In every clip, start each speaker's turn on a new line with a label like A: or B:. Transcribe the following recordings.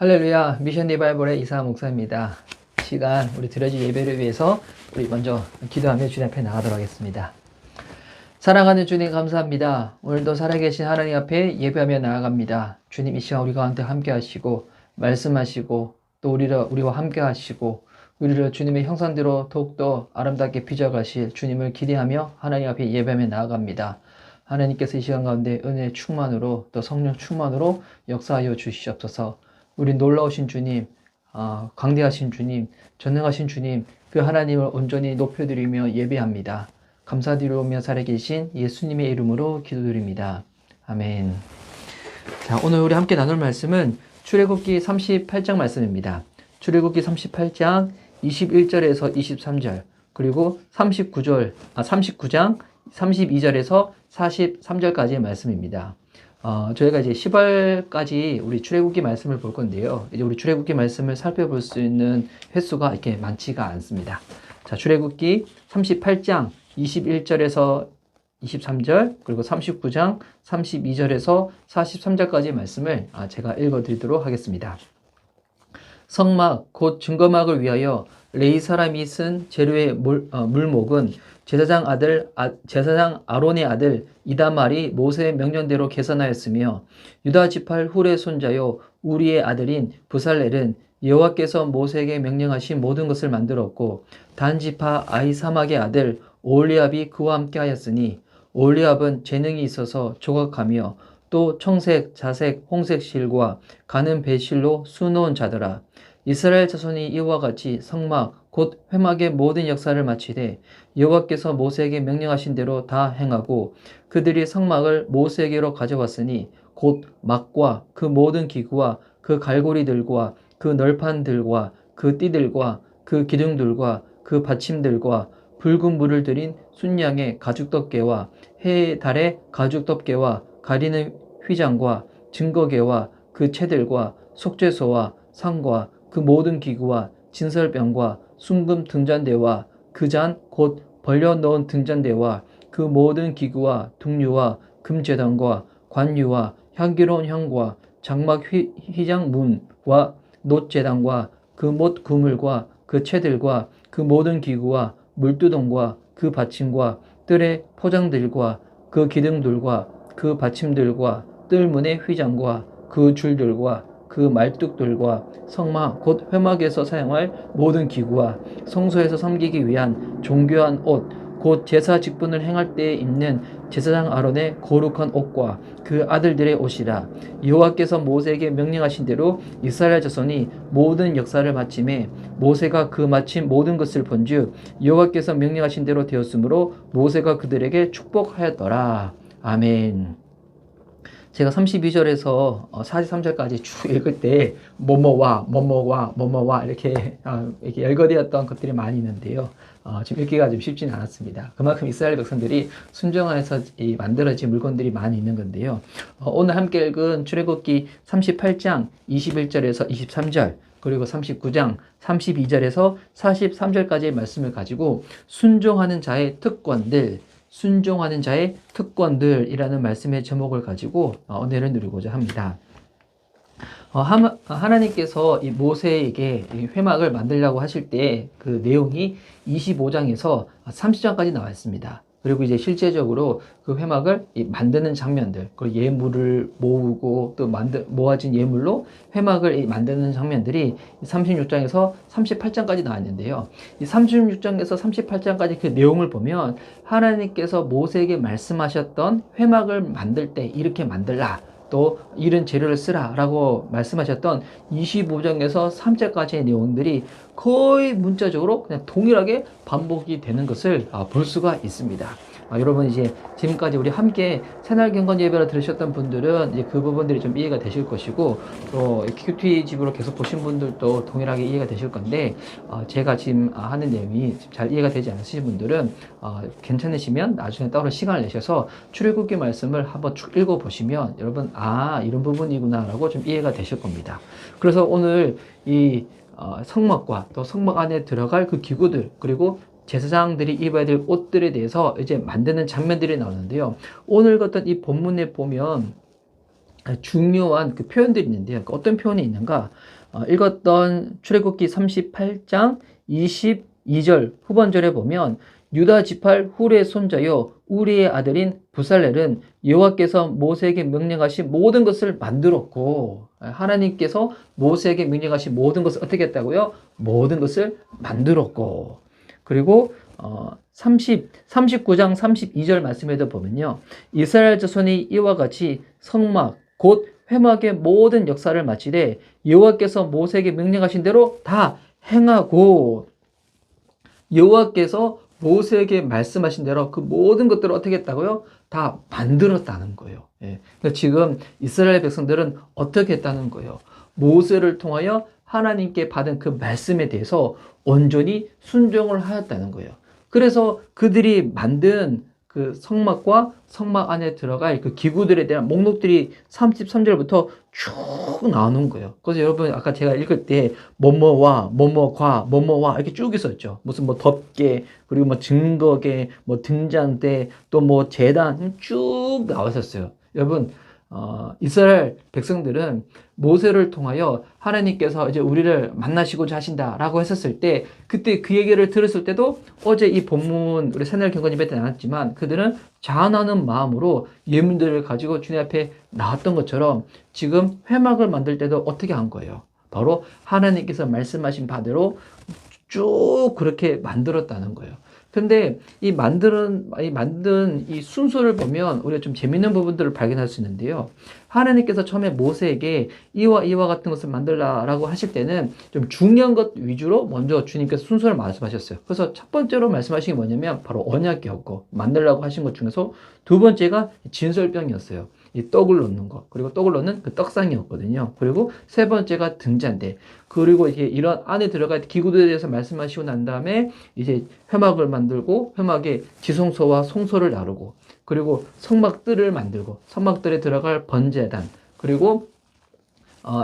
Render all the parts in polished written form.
A: 할렐루야, 미션 리바이벌의 이사 목사입니다. 시간 우리 드려질 예배를 위해서 우리 먼저 기도하며 주님 앞에 나가도록 하겠습니다. 사랑하는 주님 감사합니다. 오늘도 살아계신 하나님 앞에 예배하며 나아갑니다. 주님 이 시간 우리 가운데 함께 하시고 말씀하시고 또 우리와 함께 하시고 우리를 주님의 형상대로 더욱더 아름답게 빚어가실 주님을 기대하며 하나님 앞에 예배하며 나아갑니다. 하나님께서 이 시간 가운데 은혜 충만으로 또 성령 충만으로 역사하여 주시옵소서. 우리 놀라우신 주님, 광대하신 주님, 전능하신 주님, 그 하나님을 온전히 높여드리며 예배합니다. 감사드리며 살아계신 예수님의 이름으로 기도드립니다. 아멘. 자, 오늘 우리 함께 나눌 말씀은 출애굽기 38장 말씀입니다. 출애굽기 38장 21절에서 23절, 그리고 39장 32절에서 43절까지의 말씀입니다. 저희가 이제 10월까지 우리 출애굽기 말씀을 볼 건데요. 이제 우리 출애굽기 말씀을 살펴볼 수 있는 횟수가 이렇게 많지가 않습니다. 자, 출애굽기 38장 21절에서 23절, 그리고 39장 32절에서 43절까지의 말씀을 제가 읽어드리도록 하겠습니다. 성막, 곧 증거막을 위하여 레위 사람이 쓴 재료의 물목은 제사장 아론의 아들 이다말이 모세의 명령대로 계산하였으며, 유다 지파 훌의 손자요 우리의 아들인 부살렐은 여호와께서 모세에게 명령하신 모든 것을 만들었고, 단 지파 아히사막의 아들 올리압이 그와 함께 하였으니, 올리압은 재능이 있어서 조각하며 또 청색, 자색, 홍색 실과 가는 배실로 수놓은 자더라. 이스라엘 자손이 이와 같이 성막 곧 회막의 모든 역사를 마치되 여호와께서 모세에게 명령하신 대로 다 행하고, 그들이 성막을 모세에게로 가져왔으니 곧 막과 그 모든 기구와 그 갈고리들과 그 널판들과 그 띠들과 그 기둥들과 그 받침들과 붉은 물을 들인 순양의 가죽덮개와 해의 달의 가죽덮개와 가리는 휘장과 증거개와 그 채들과 속죄소와 상과 그 모든 기구와 진설병과 순금 등잔대와 그 잔 곧 벌려놓은 등잔대와 그 모든 기구와 등류와 금제단과 관유와 향기로운 향과 장막 휘장문과 놋제단과 그 못 그물과 그 채들과 그 모든 기구와 물두덩과 그 받침과 뜰의 포장들과 그 기둥들과 그 받침들과 뜰문의 휘장과 그 줄들과 그 말뚝들과 성막 곧 회막에서 사용할 모든 기구와 성소에서 섬기기 위한 정교한 옷 곧 제사 직분을 행할 때에 입는 제사장 아론의 거룩한 옷과 그 아들들의 옷이라. 여호와께서 모세에게 명령하신 대로 이스라엘 자손이 모든 역사를 마침에 모세가 그 마친 모든 것을 본즉 여호와께서 명령하신 대로 되었으므로 모세가 그들에게 축복하였더라. 아멘. 제가 32절에서 43절까지 쭉 읽을 때 뭐뭐와 이렇게 열거되었던 것들이 많이 있는데요. 지금 읽기가 좀 쉽지는 않았습니다. 그만큼 이스라엘 백성들이 순종하여서 만들어진 물건들이 많이 있는 건데요. 오늘 함께 읽은 출애굽기 38장 21절에서 23절, 그리고 39장 32절에서 43절까지의 말씀을 가지고 순종하는 자의 특권들이라는 말씀의 제목을 가지고 은혜를 누리고자 합니다. 하나님께서 이 모세에게 회막을 만들려고 하실 때 그 내용이 25장에서 30장까지 나와 있습니다. 그리고 이제 실제적으로 그 회막을 만드는 장면들, 그리고 예물을 모으고 또 모아진 예물로 회막을 만드는 장면들이 36장에서 38장까지 나와 있는데요. 이 36장에서 38장까지 그 내용을 보면 하나님께서 모세에게 말씀하셨던 회막을 만들 때 이렇게 만들라, 또 이런 재료를 쓰라 라고 말씀하셨던 25장에서 3장까지의 내용들이 거의 문자적으로 그냥 동일하게 반복이 되는 것을 볼 수가 있습니다. 여러분 이제 지금까지 우리 함께 새날 경건 예배를 들으셨던 분들은 이제 그 부분들이 좀 이해가 되실 것이고, 또 큐티 집으로 계속 보신 분들도 동일하게 이해가 되실 건데, 제가 지금 하는 내용이 잘 이해가 되지 않으신 분들은 괜찮으시면 나중에 따로 시간을 내셔서 출애굽기 말씀을 한번 쭉 읽어보시면 여러분 이런 부분이구나 라고 좀 이해가 되실 겁니다. 그래서 오늘 이 성막과 또 성막 안에 들어갈 그 기구들, 그리고 제사장들이 입어야 될 옷들에 대해서 이제 만드는 장면들이 나오는데요. 오늘 같은 이 본문에 보면 중요한 그 표현들이 있는데요. 그 어떤 표현이 있는가? 읽었던 출애굽기 38장 22절 후반절에 보면 유다 지팔 훌의 손자요 우리의 아들인 부살렐은 여호와께서 모세에게 명령하신 모든 것을 만들었고, 하나님께서 모세에게 명령하신 모든 것을 어떻게 했다고요? 모든 것을 만들었고, 그리고 39장 32절 말씀에도 보면요, 이스라엘 자손이 이와 같이 성막 곧 회막의 모든 역사를 마치되 여호와께서 모세에게 명령하신 대로 다 행하고, 여호와께서 모세에게 말씀하신 대로 그 모든 것들을 어떻게 했다고요? 다 만들었다는 거예요. 예. 그러니까 지금 이스라엘 백성들은 어떻게 했다는 거예요? 모세를 통하여 하나님께 받은 그 말씀에 대해서 온전히 순종을 하였다는 거예요. 그래서 그들이 만든 그 성막과 성막 안에 들어갈 그 기구들에 대한 목록들이 33절부터 쭉 나오는 거예요. 그래서 여러분 아까 제가 읽을 때 뭐뭐와 뭐뭐과 뭐뭐와 이렇게 쭉 있었죠. 무슨 뭐 덮개, 그리고 뭐 증거계, 뭐 등잔대, 또 뭐 제단 쭉 나와 있었어요. 여러분 이스라엘 백성들은 모세를 통하여 하나님께서 이제 우리를 만나시고자 하신다라고 했었을 때, 그때 그 얘기를 들었을 때도 어제 이 본문 우리 새날 경건집에 나왔지만 그들은 자원하는 마음으로 예물들을 가지고 주님 앞에 나왔던 것처럼 지금 회막을 만들 때도 어떻게 한 거예요? 바로 하나님께서 말씀하신 바대로 쭉 그렇게 만들었다는 거예요. 근데 만든 이 순서를 보면 우리가 좀 재밌는 부분들을 발견할 수 있는데요. 하나님께서 처음에 모세에게 이와 같은 것을 만들라라고 하실 때는 좀 중요한 것 위주로 먼저 주님께서 순서를 말씀하셨어요. 그래서 첫 번째로 말씀하신 게 뭐냐면 바로 언약궤였고, 만들라고 하신 것 중에서 두 번째가 진설병이었어요. 이 떡을 넣는 거, 그리고 떡을 넣는 그 떡상이었거든요. 그리고 세 번째가 등잔대, 그리고 이게 이런 안에 들어갈 기구들에 대해서 말씀하시고 난 다음에 이제 회막을 만들고 회막에 지성소와 송소를 나르고, 그리고 성막들을 만들고 성막들에 들어갈 번제단, 그리고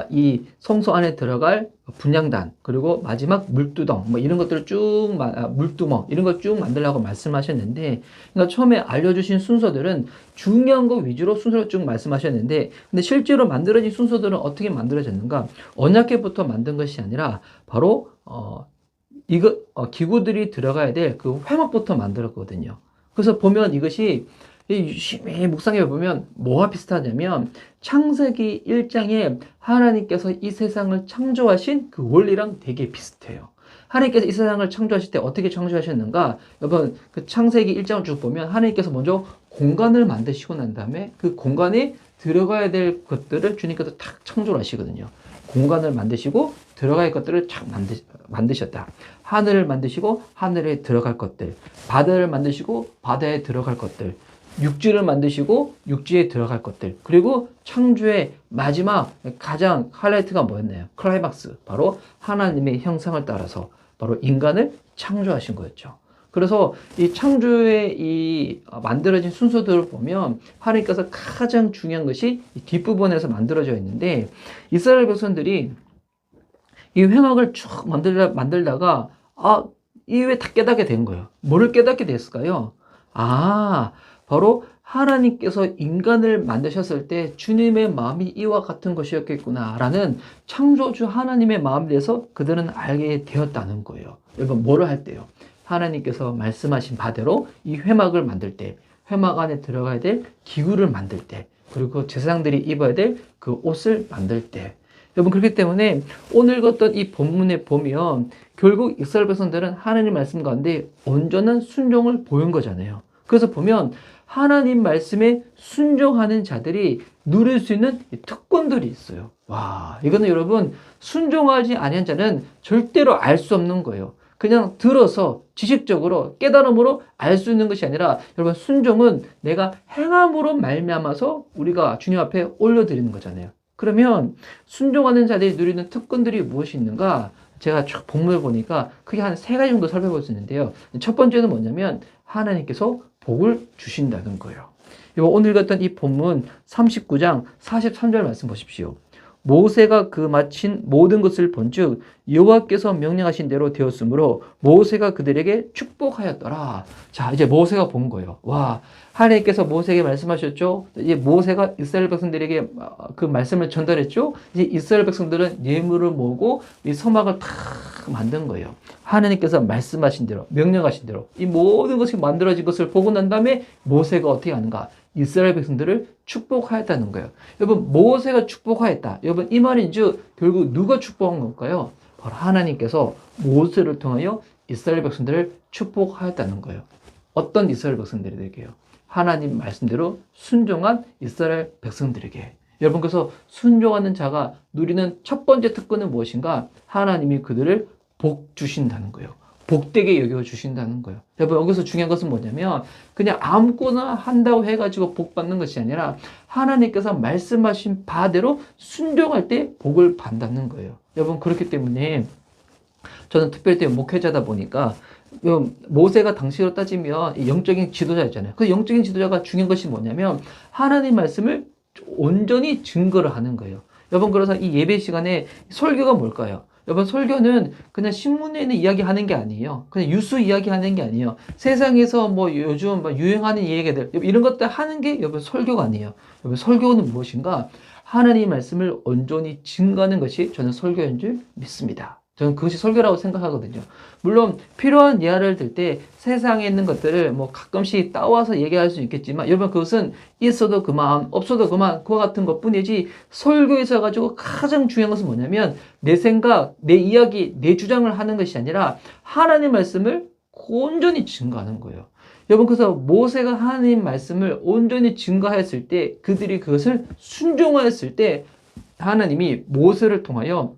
A: 이 성소 안에 들어갈 분향단, 그리고 마지막 물두덩, 뭐 이런 것들을 쭉 물두멍 이런 걸 쭉 만들라고 말씀하셨는데, 그러니까 처음에 알려주신 순서들은 중요한 거 위주로 순서를 쭉 말씀하셨는데, 근데 실제로 만들어진 순서들은 어떻게 만들어졌는가? 언약궤부터 만든 것이 아니라 바로 기구들이 들어가야 될 그 회막부터 만들었거든요. 그래서 보면 이것이 유심히 묵상해 보면 뭐와 비슷하냐면 창세기 1장에 하나님께서 이 세상을 창조하신 그 원리랑 되게 비슷해요. 하나님께서 이 세상을 창조하실 때 어떻게 창조하셨는가? 여러분 그 창세기 1장을 쭉 보면 하나님께서 먼저 공간을 만드시고 난 다음에 그 공간에 들어가야 될 것들을 주님께서 탁 창조를 하시거든요. 공간을 만드시고 들어갈 것들을 탁 만드셨다. 하늘을 만드시고 하늘에 들어갈 것들, 바다를 만드시고 바다에 들어갈 것들, 육지를 만드시고 육지에 들어갈 것들, 그리고 창조의 마지막 가장 하이라이트가 뭐였나요? 클라이막스, 바로 하나님의 형상을 따라서 바로 인간을 창조하신 거였죠. 그래서 이 창조의 이 만들어진 순서들을 보면 하나님께서 가장 중요한 것이 이 뒷부분에서 만들어져 있는데, 이스라엘 백성들이 이 회막을 쭉 만들다가 이후에 다 깨닫게 된 거예요. 뭐를 깨닫게 됐을까요? 바로 하나님께서 인간을 만드셨을 때 주님의 마음이 이와 같은 것이었겠구나 라는 창조주 하나님의 마음에 대해서 그들은 알게 되었다는 거예요. 여러분 뭐를 할 때요? 하나님께서 말씀하신 바대로 이 회막을 만들 때, 회막 안에 들어가야 될 기구를 만들 때, 그리고 제사장들이 입어야 될 그 옷을 만들 때, 여러분 그렇기 때문에 오늘 읽었던 이 본문에 보면 결국 이스라엘 백성들은 하나님 말씀 가운데 온전한 순종을 보인 거잖아요. 그래서 보면 하나님 말씀에 순종하는 자들이 누릴 수 있는 특권들이 있어요. 와, 이거는 여러분 순종하지 아니한 자는 절대로 알 수 없는 거예요. 그냥 들어서 지식적으로 깨달음으로 알 수 있는 것이 아니라, 여러분 순종은 내가 행함으로 말미암아서 우리가 주님 앞에 올려드리는 거잖아요. 그러면 순종하는 자들이 누리는 특권들이 무엇이 있는가? 제가 쭉 본문을 보니까 크게 한 세 가지 정도 살펴볼 수 있는데요. 첫 번째는 뭐냐면 하나님께서 복을 주신다는 거예요. 오늘 읽었던 이 본문 39장 43절 말씀 보십시오. 모세가 그 마친 모든 것을 본즉 여호와께서 명령하신 대로 되었으므로 모세가 그들에게 축복하였더라. 자, 이제 모세가 본 거예요. 와, 하나님께서 모세에게 말씀하셨죠. 이제 모세가 이스라엘 백성들에게 그 말씀을 전달했죠. 이제 이스라엘 백성들은 예물을 모으고 이 서막을 다 만든 거예요. 하나님께서 말씀하신 대로, 명령하신 대로 이 모든 것이 만들어진 것을 보고 난 다음에 모세가 어떻게 하는가? 이스라엘 백성들을 축복하였다는 거예요. 여러분, 모세가 축복하였다. 여러분, 이 말인즉 결국 누가 축복한 걸까요? 바로 하나님께서 모세를 통하여 이스라엘 백성들을 축복하였다는 거예요. 어떤 이스라엘 백성들에게요? 하나님 말씀대로 순종한 이스라엘 백성들에게. 여러분, 그래서 순종하는 자가 누리는 첫 번째 특권은 무엇인가? 하나님이 그들을 복 주신다는 거예요. 복되게 여겨주신다는 거예요. 여러분, 여기서 중요한 것은 뭐냐면 그냥 아무거나 한다고 해가지고 복 받는 것이 아니라 하나님께서 말씀하신 바대로 순종할 때 복을 받는 거예요. 여러분, 그렇기 때문에 저는 특별히 목회자다 보니까 모세가 당시로 따지면 영적인 지도자였잖아요. 그 영적인 지도자가 중요한 것이 뭐냐면 하나님 말씀을 온전히 증거를 하는 거예요. 여러분, 그래서 이 예배 시간에 설교가 뭘까요? 여러분, 설교는 그냥 신문에 있는 이야기 하는 게 아니에요. 그냥 뉴스 이야기 하는 게 아니에요. 세상에서 뭐 요즘 뭐 유행하는 얘기들, 이런 것들 하는 게 여러분 설교가 아니에요. 여러분, 설교는 무엇인가? 하나님의 말씀을 온전히 증거하는 것이 저는 설교인 줄 믿습니다. 저는 그것이 설교라고 생각하거든요. 물론 필요한 예화를 들 때 세상에 있는 것들을 뭐 가끔씩 따와서 얘기할 수 있겠지만 여러분, 그것은 있어도 그만 없어도 그만 그와 같은 것뿐이지 설교에서 가지고 가장 중요한 것은 뭐냐면 내 생각, 내 이야기, 내 주장을 하는 것이 아니라 하나님 말씀을 온전히 증거하는 거예요. 여러분, 그래서 모세가 하나님 말씀을 온전히 증거하였을 때 그들이 그것을 순종하였을 때 하나님이 모세를 통하여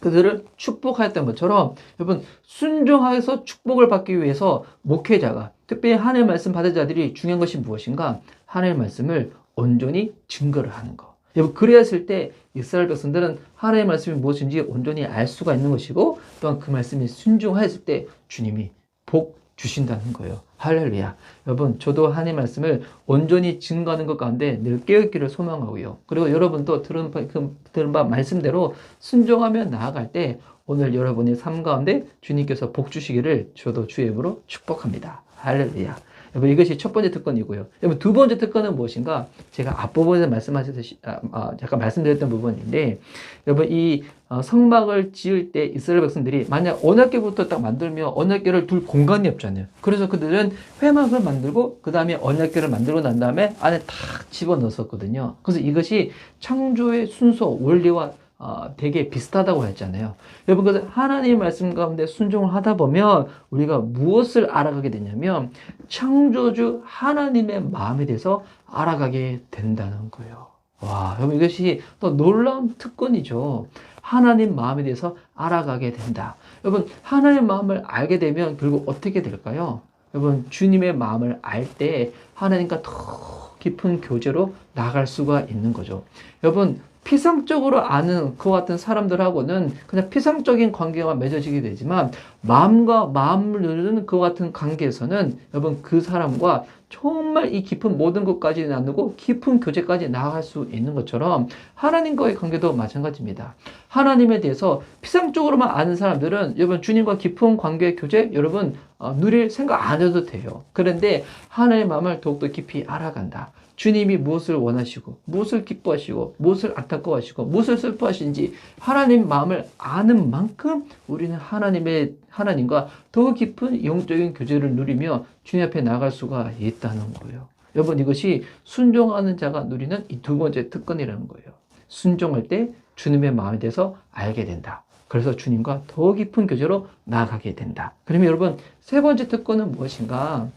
A: 그들을 축복하였던 것처럼 여러분, 순종하여서 축복을 받기 위해서 목회자가, 특별히 하나님의 말씀 받은 자들이 중요한 것이 무엇인가? 하나님의 말씀을 온전히 증거를 하는 것. 여러분, 그래야했을 때 이스라엘 백성들은 하나님의 말씀이 무엇인지 온전히 알 수가 있는 것이고 또한 그 말씀이 순종하였을 때 주님이 복 주신다는 거예요. 할렐루야. 여러분, 저도 하나님의 말씀을 온전히 증거하는 것 가운데 늘 깨어있기를 소망하고요. 그리고 여러분도 들은 바 말씀대로 순종하며 나아갈 때 오늘 여러분의 삶 가운데 주님께서 복 주시기를 저도 주의 이름으로 축복합니다. 할렐루야. 여러분, 이것이 첫 번째 특권이고요. 여러분, 두 번째 특권은 무엇인가? 제가 앞부분에 말씀하셨듯이, 잠깐 말씀드렸던 부분인데, 여러분, 이 성막을 지을 때 이스라엘 백성들이 만약 언약궤부터 딱 만들면 언약궤를 둘 공간이 없잖아요. 그래서 그들은 회막을 만들고, 그 다음에 언약궤를 만들고 난 다음에 안에 탁 집어 넣었었거든요. 그래서 이것이 창조의 순서, 원리와 되게 비슷하다고 했잖아요. 여러분, 그래서 하나님의 말씀 가운데 순종을 하다 보면 우리가 무엇을 알아가게 되냐면 창조주 하나님의 마음에 대해서 알아가게 된다는 거예요. 와, 여러분, 이것이 또 놀라운 특권이죠. 하나님 마음에 대해서 알아가게 된다. 여러분, 하나님의 마음을 알게 되면 결국 어떻게 될까요? 여러분, 주님의 마음을 알 때 하나님과 더 깊은 교제로 나갈 수가 있는 거죠. 여러분, 피상적으로 아는 그와 같은 사람들하고는 그냥 피상적인 관계가 맺어지게 되지만 마음과 마음을 누르는 그와 같은 관계에서는 여러분, 그 사람과 정말 이 깊은 모든 것까지 나누고 깊은 교제까지 나아갈 수 있는 것처럼 하나님과의 관계도 마찬가지입니다. 하나님에 대해서 피상적으로만 아는 사람들은 여러분, 주님과 깊은 관계 교제 여러분 누릴 생각 안 해도 돼요. 그런데 하나님의 마음을 더욱더 깊이 알아간다. 주님이 무엇을 원하시고 무엇을 기뻐하시고 무엇을 안타까워하시고 무엇을 슬퍼하시는지 하나님 마음을 아는 만큼 우리는 하나님과 더 깊은 영적인 교제를 누리며 주님 앞에 나갈 수가 있다는 거예요. 여러분, 이것이 순종하는 자가 누리는 이 두 번째 특권이라는 거예요. 순종할 때 주님의 마음에 대해서 알게 된다. 그래서 주님과 더 깊은 교제로 나아가게 된다. 그러면 여러분, 세 번째 특권은 무엇인가?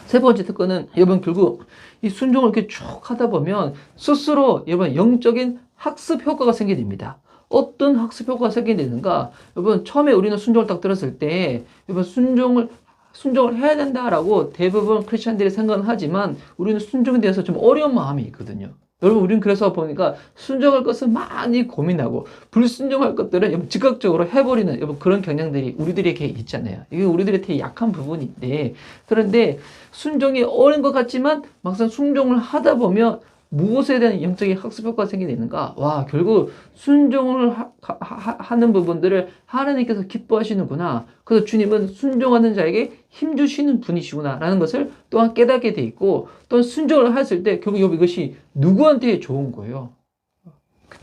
A: 세 번째 특권은 여러분, 결국 이 순종을 이렇게 쭉 하다 보면 스스로 여러분 영적인 학습 효과가 생기게 됩니다. 어떤 학습 효과가 생기게 되는가? 여러분, 처음에 우리는 순종을 딱 들었을 때 여러분 순종을 해야 된다라고 대부분 크리스천들이 생각은 하지만 우리는 순종에 대해서 좀 어려운 마음이 있거든요. 여러분, 우리는 그래서 보니까 순종할 것은 많이 고민하고 불순종할 것들은 즉각적으로 해버리는 여러분 그런 경향들이 우리들에게 있잖아요. 이게 우리들의 되게 약한 부분인데, 그런데 순종이 어려운 것 같지만 막상 순종을 하다 보면 무엇에 대한 영적인 학습 효과가 생기게 되는가? 와, 결국 순종을 하는 부분들을 하나님께서 기뻐하시는구나. 그래서 주님은 순종하는 자에게 힘 주시는 분이시구나 라는 것을 또한 깨닫게 돼 있고, 또 순종을 했을 때 결국 이것이 누구한테 좋은 거예요?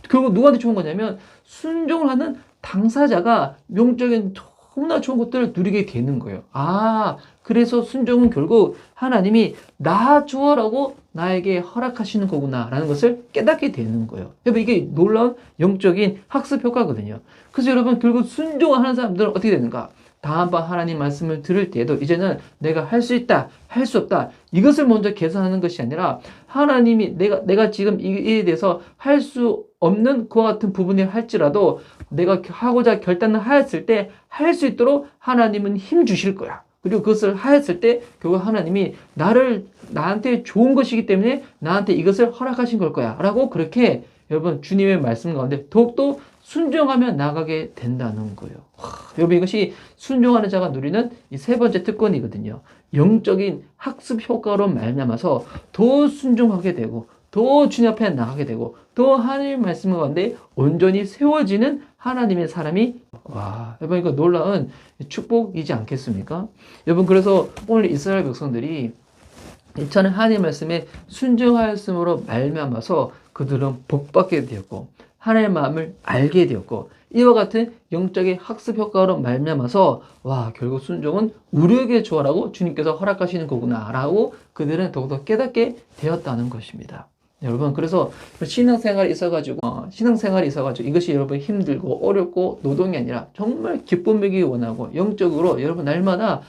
A: 결국 누구한테 좋은 거냐면 순종을 하는 당사자가 영적인 너무나 좋은 것들을 누리게 되는 거예요. 아, 그래서 순종은 결국 하나님이 나 주어라고 나에게 허락하시는 거구나 라는 것을 깨닫게 되는 거예요. 여러분, 이게 놀라운 영적인 학습 효과거든요. 그래서 여러분, 결국 순종을 하는 사람들은 어떻게 되는가? 다음번 하나님 말씀을 들을 때에도 이제는 내가 할 수 있다, 할 수 없다, 이것을 먼저 계산하는 것이 아니라 하나님이 내가 지금 이에 대해서 할 수 없는 그와 같은 부분을 할지라도 내가 하고자 결단을 하였을 때 할 수 있도록 하나님은 힘 주실 거야. 그리고 그것을 하였을 때 결국 하나님이 나한테 좋은 것이기 때문에 나한테 이것을 허락하신 걸 거야 라고 그렇게 여러분 주님의 말씀 가운데 더욱더 순종하며 나가게 된다는 거예요. 여러분, 이것이 순종하는 자가 누리는 이 세 번째 특권이거든요. 영적인 학습 효과로 말미암아서 더 순종하게 되고 더 주님 앞에 나가게 되고 더 하나님의 말씀 가운데 온전히 세워지는 하나님의 사람이, 와, 여러분, 이거 놀라운 축복이지 않겠습니까? 여러분, 그래서 오늘 이스라엘 백성들이 이처럼 하나님의 말씀에 순종하였음으로 말미암아서 그들은 복받게 되었고 하나님의 마음을 알게 되었고, 이와 같은 영적인 학습 효과로 말미암아서 와, 결국 순종은 우리에게 좋아라고 주님께서 허락하시는 거구나 라고 그들은 더욱더 깨닫게 되었다는 것입니다. 여러분, 그래서 신앙생활이 있어가지고 이것이 여러분 힘들고 어렵고 노동이 아니라 정말 기쁨이기 원하고 영적으로 여러분 날마다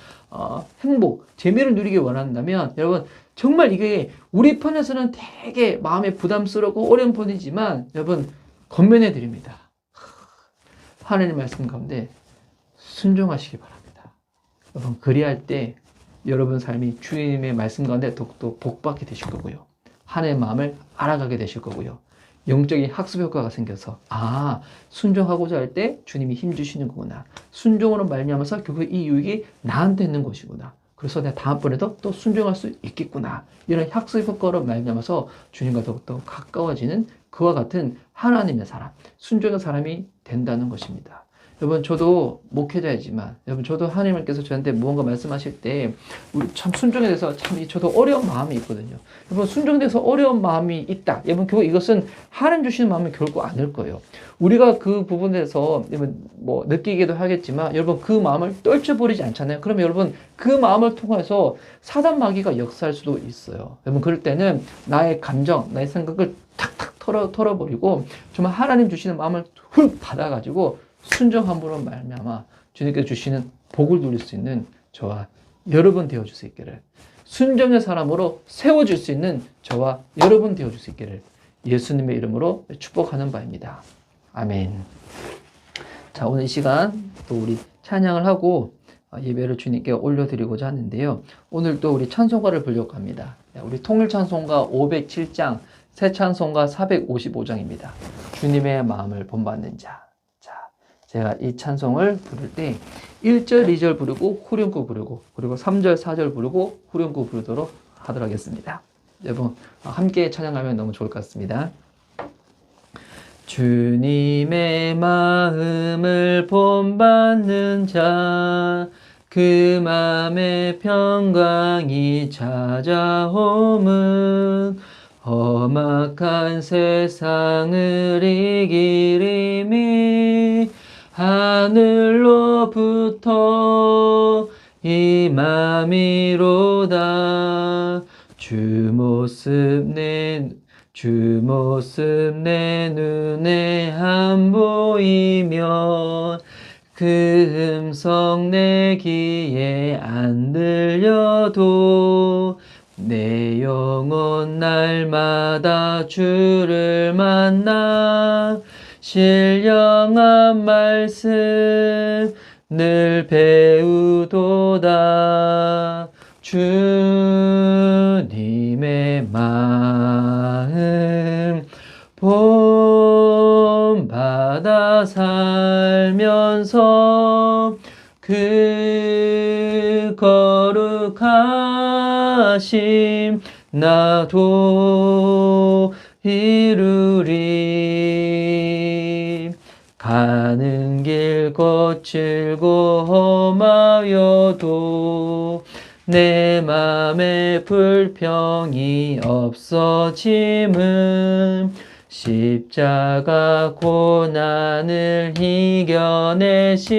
A: 행복, 재미를 누리기 원한다면 여러분 정말 이게 우리 편에서는 되게 마음에 부담스럽고 어려운 편이지만 여러분 권면해 드립니다. 하나님 말씀 가운데 순종하시기 바랍니다. 여러분, 그리할 때 여러분 삶이 주님의 말씀 가운데 더욱더 복받게 되실 거고요. 하나님의 마음을 알아가게 되실 거고요. 영적인 학습 효과가 생겨서 순종하고자 할 때 주님이 힘 주시는 거구나. 순종으로 말미암아서 결국 이 유익이 나한테 있는 것이구나. 그래서 내가 다음번에도 또 순종할 수 있겠구나. 이런 학습 효과로 말미암아서 주님과 더욱더 가까워지는 그와 같은 하나님의 사람, 순종의 사람이 된다는 것입니다. 여러분, 저도 목회자이지만 여러분, 저도 하나님께서 저한테 무언가 말씀하실 때 우리 참 순종에 대해서 참 저도 어려운 마음이 있거든요. 여러분, 순종에 대해서 어려운 마음이 있다. 여러분, 결국 이것은 하나님 주시는 마음이 결국 아닐 거예요. 우리가 그 부분에서 여러분 뭐 느끼기도 하겠지만 여러분 그 마음을 떨쳐버리지 않잖아요. 그러면 여러분 그 마음을 통해서 사단 마귀가 역사할 수도 있어요. 여러분, 그럴 때는 나의 감정, 나의 생각을 탁탁 털어버리고 정말 하나님 주시는 마음을 훌 받아가지고 순종함으로 말미암아 주님께서 주시는 복을 누릴 수 있는 저와 여러분 되어줄 수 있기를, 순종의 사람으로 세워줄 수 있는 저와 여러분 되어줄 수 있기를 예수님의 이름으로 축복하는 바입니다. 아멘. 자, 오늘 이 시간 또 우리 찬양을 하고 예배를 주님께 올려드리고자 하는데요. 오늘 또 우리 찬송가를 부르려고 합니다. 우리 통일찬송가 507장, 새 찬송가 455장입니다. 주님의 마음을 본받는 자. 제가 이 찬송을 부를 때 1절, 2절 부르고 후렴구 부르고 그리고 3절, 4절 부르고 후렴구 부르도록 하도록 하겠습니다. 여러분 함께 찬양하면 너무 좋을 것 같습니다. 주님의 마음을 본받는 자, 그 맘에 평강이 찾아오면 험악한 세상을 이기리니 하늘로부터 임함이로다. 주 모습 내 눈에 안 보이면 그 음성 내 귀에 안 들려도 내 영혼 날마다 주를 만나 신령한 말씀 늘 배우도다. 주님의 마음 본받아 살면서 그 거룩하심 나도 이루리. 가는 길 거칠고 험하여도 내 맘에 불평이 없어짐은 십자가 고난을 이겨내신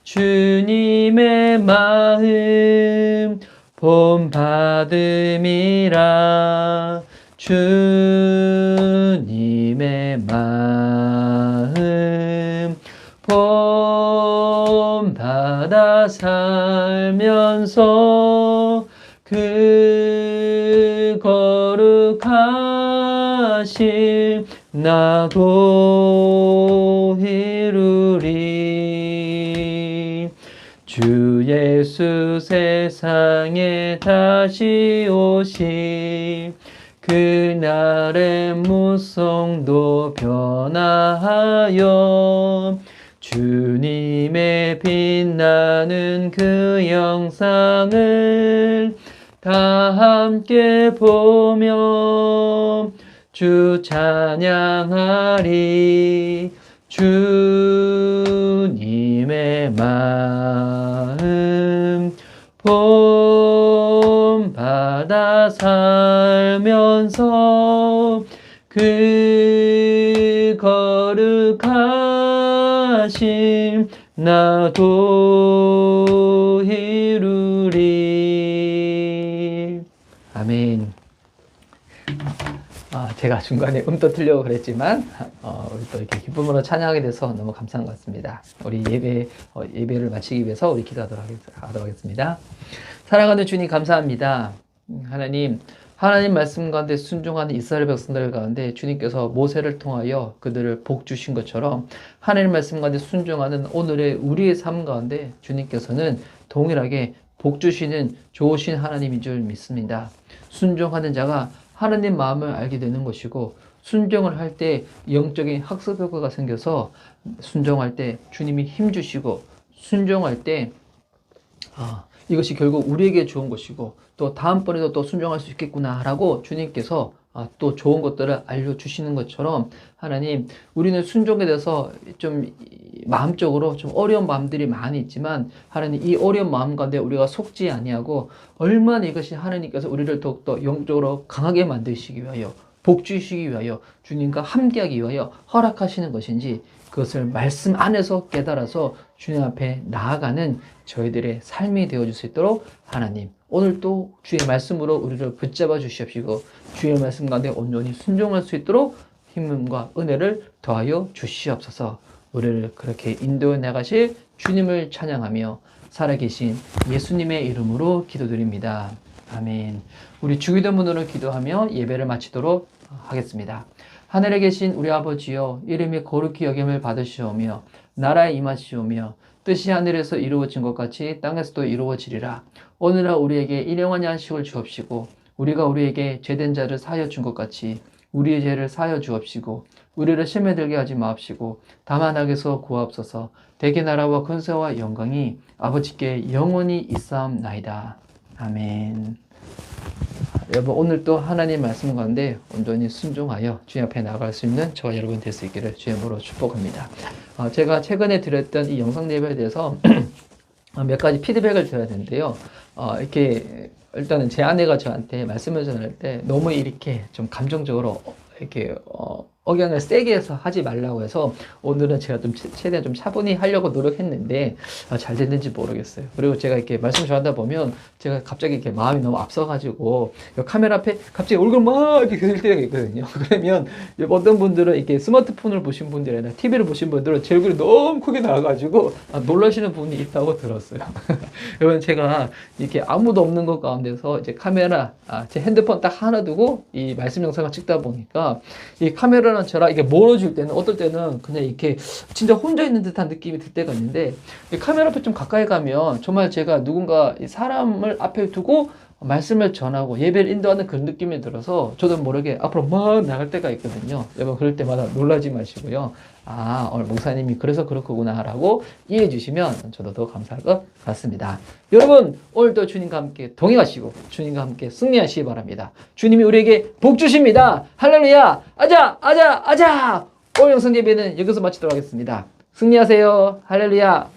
A: 주님의 마음 본받음이라. 주님의 마음 본받아 살면서 그 거룩하신 나도 이루리. 주 예수 세상에 다시 오시 그날의 무성도 변화하여 주님의 빛나는 그 영상을 다 함께 보며 주 찬양하리. 주님의 마음 본받아 살면서 그 거룩하신 나도 이루리. 아멘. 제가 중간에 음도 틀려고 그랬지만 우리 또 이렇게 기쁨으로 찬양하게 돼서 너무 감사한 것 같습니다. 우리 예배를 마치기 위해서 우리 기도하도록 하겠습니다. 사랑하는 주님 감사합니다. 하나님 말씀 가운데 순종하는 이스라엘 백성들 가운데 주님께서 모세를 통하여 그들을 복 주신 것처럼 하나님 말씀 가운데 순종하는 오늘의 우리의 삶 가운데 주님께서는 동일하게 복 주시는 좋으신 하나님인 줄 믿습니다. 순종하는 자가 하나님 마음을 알게 되는 것이고, 순종을 할 때 영적인 학습 효과가 생겨서 순종할 때 주님이 힘 주시고, 순종할 때 이것이 결국 우리에게 좋은 것이고 또 다음번에도 또 순종할 수 있겠구나 라고 주님께서 또 좋은 것들을 알려주시는 것처럼 하나님, 우리는 순종에 대해서 좀 마음적으로 좀 어려운 마음들이 많이 있지만 하나님, 이 어려운 마음 가운데 우리가 속지 아니하고 얼마나 이것이 하나님께서 우리를 더욱더 영적으로 강하게 만드시기 위하여, 복 주시기 위하여, 주님과 함께하기 위하여 허락하시는 것인지 그것을 말씀 안에서 깨달아서 주님 앞에 나아가는 저희들의 삶이 되어줄 수 있도록 하나님, 오늘 또 주의 말씀으로 우리를 붙잡아 주시옵시고 주의 말씀 가운데 온전히 순종할 수 있도록 힘과 은혜를 더하여 주시옵소서. 우리를 그렇게 인도해 나가실 주님을 찬양하며 살아계신 예수님의 이름으로 기도드립니다. 아멘. 우리 주기도문으로 기도하며 예배를 마치도록 하겠습니다. 하늘에 계신 우리 아버지여, 이름이 거룩히 여김을 받으시오며 나라에 임하시오며 뜻이 하늘에서 이루어진 것 같이 땅에서도 이루어지리라. 오늘날 우리에게 일용할 양식을 주옵시고 우리가 우리에게 죄된 자를 사하여 준 것 같이 우리의 죄를 사하여 주옵시고 우리를 시험에 들게 하지 마옵시고 다만 악에서 구하옵소서. 대개 나라와 권세와 영광이 아버지께 영원히 있사옵나이다. 아멘. 여러분, 오늘 또 하나님 말씀 가운데 온전히 순종하여 주님 앞에 나아갈 수 있는 저와 여러분 될 수 있기를 주의 이름으로 축복합니다. 제가 최근에 드렸던 이 영상 예배에 대해서 몇 가지 피드백을 드려야 되는데요. 이렇게 일단은 제 아내가 저한테 말씀을 전할 때 너무 이렇게 좀 감정적으로 이렇게 억양을 세게 해서 하지 말라고 해서 오늘은 제가 좀 최대한 좀 차분히 하려고 노력했는데 잘 됐는지 모르겠어요. 그리고 제가 이렇게 말씀 전하다 보면 제가 갑자기 이렇게 마음이 너무 앞서가지고 카메라 앞에 갑자기 얼굴 막 이렇게 들 때가 있거든요. 그러면 어떤 분들은 이렇게 스마트폰을 보신 분들이나 TV를 보신 분들은 제 얼굴이 너무 크게 나와가지고 놀라시는 분이 있다고 들었어요. 여러분, 제가 이렇게 아무도 없는 것 가운데서 이제 카메라, 제 핸드폰 딱 하나 두고 이 말씀 영상을 찍다 보니까 이 카메라랑 저랑 이게 멀어질 때는 어떨 때는 그냥 이렇게 진짜 혼자 있는 듯한 느낌이 들 때가 있는데 이 카메라 앞에 좀 가까이 가면 정말 제가 누군가 이 사람을 앞에 두고 말씀을 전하고 예배를 인도하는 그런 느낌이 들어서 저도 모르게 앞으로 막 나갈 때가 있거든요. 여러분 그럴 때마다 놀라지 마시고요. 아, 오늘 목사님이 그래서 그렇구나 라고 이해해 주시면 저도 더 감사할 것 같습니다. 여러분 오늘도 주님과 함께 동행하시고 주님과 함께 승리하시기 바랍니다. 주님이 우리에게 복 주십니다. 할렐루야. 아자 아자 아자. 오늘 영상 예배는 여기서 마치도록 하겠습니다. 승리하세요. 할렐루야.